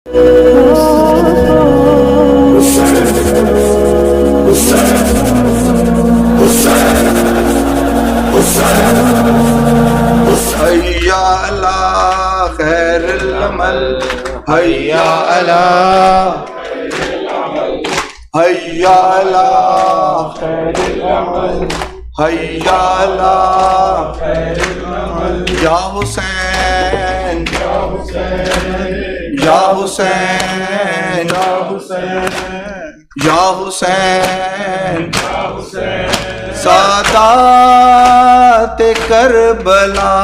حیا علی خیر العمل، حیا علی، حیا علی خیر العمل، حیا علی خیر العمل، یا حسین یا حسین یا حسین یا حسین یا حسین، سادات کربلا،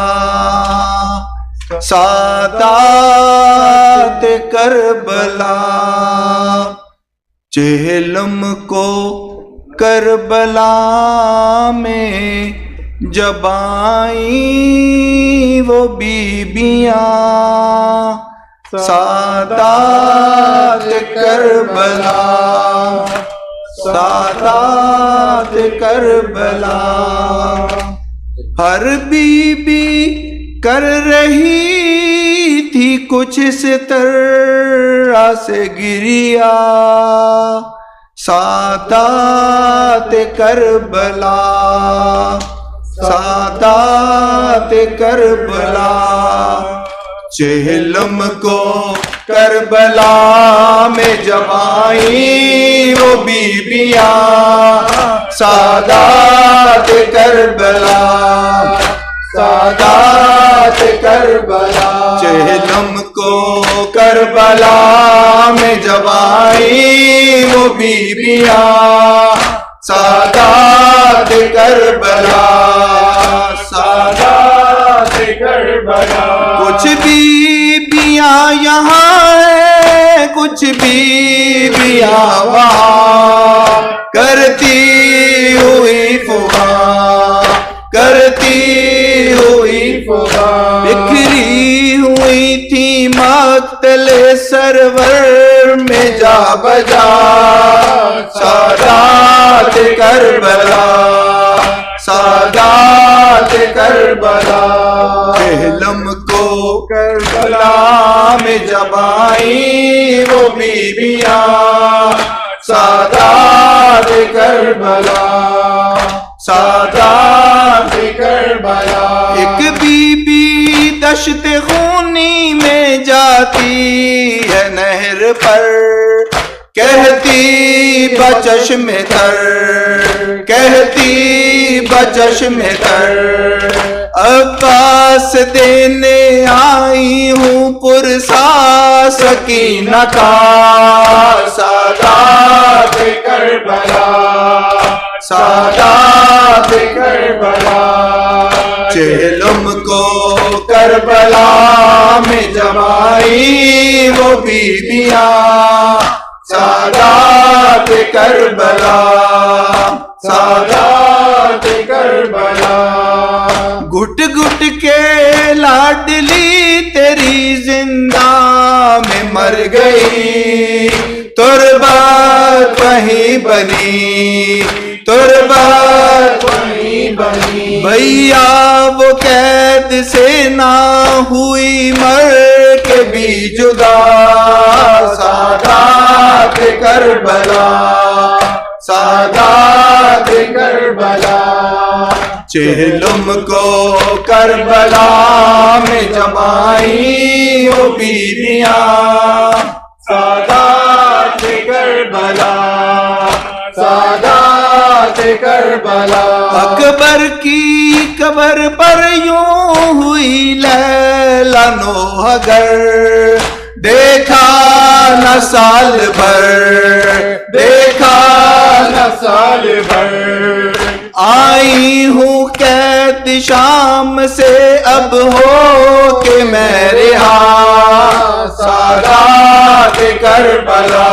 سادات کربلا، چہلم کو کربلا میں جب آئیں وہ بیبیاں، سادات کربلا، سادات کربلا، ہر بی بی کر رہی تھی کچھ اس طرح سے گریا، سادات کربلا، سادات کربلا، چہلم کو کربلا میں جب آئیں وہ بیبیاں، سادات کربلا، سادات کربلا، چہلم کو کربلا میں جب آئیں وہ بیبیاں، سادات کربلا، سادات کربلا، کچھ بیبیاں یہاں ہیں کچھ بیبیاں وہاں، کرتی ہوئی فغاں، کرتی ہوئی فغاں، بکھری ہوئی تھی مقتل سرور میں جا بجا، سادات کربلا، سادات کربلا، چہلم کو کربلا میں جب آئیں وہ بیبیاں، سادات کربلا، سادات کربلا، ایک بی بی دشت خونی میں جاتی ہے نہر پر، کہتی بچشم تر، کہتی بچشم تر، عباس دینے آئی ہوں پرسا سکینہ کا، سادات کربلا، سادات کربلا، چہلم کو کربلا میں جب آئیں وہ بیبیاں، سادات کربلا، سادات کربلا، گھٹ گھٹ کے لاڈلی تیری زندہ میں مر گئی، تربت وہیں بنی، تربت وہیں بنی، بھیا وہ قید سے نہ ہوئی مر کے بھی جدا، سادات کربلا، سادات کربلا، چہلم کو کربلا میں جب آئیں وہ بیبیاں، سادات کربلا، سادات کربلا، اکبر کی قبر پر یوں ہوئی لیلا نوحگر، دیکھا نہ سال بھر، دیکھا نہ سال بھر، آئی ہوں قید شام سے اب ہو کہ میں رہا، سادات کربلا،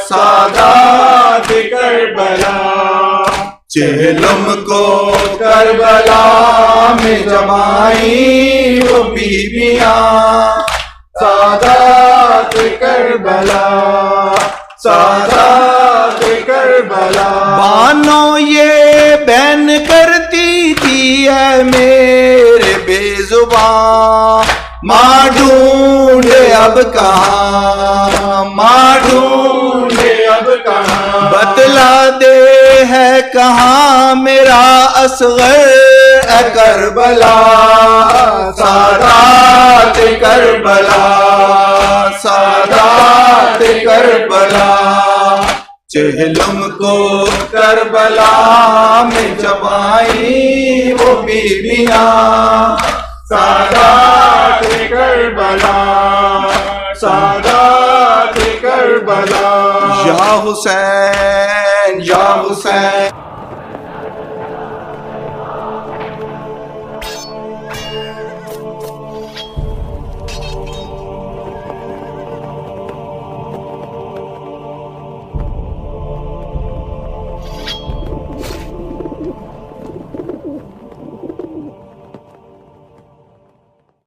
سادات کربلا، چہلم کو کربلا میں جب آئیں وہ بیبیاں، سادات کربلا، سادات کربلا، بانو یہ بین کرتی تھی اے میرے بے زباں، ماں ڈھونڈے اب کہاں، ماں ڈھونڈے اب کہاں، بتلا دے ہے کہاں میرا اصغر اے کربلا، سادات کربلا، سادات کربلا، چہلم کو کربلا میں جب آئیں وہ بیویاں، سادات کربلا، سادات کربلا، یا حسین یا حسین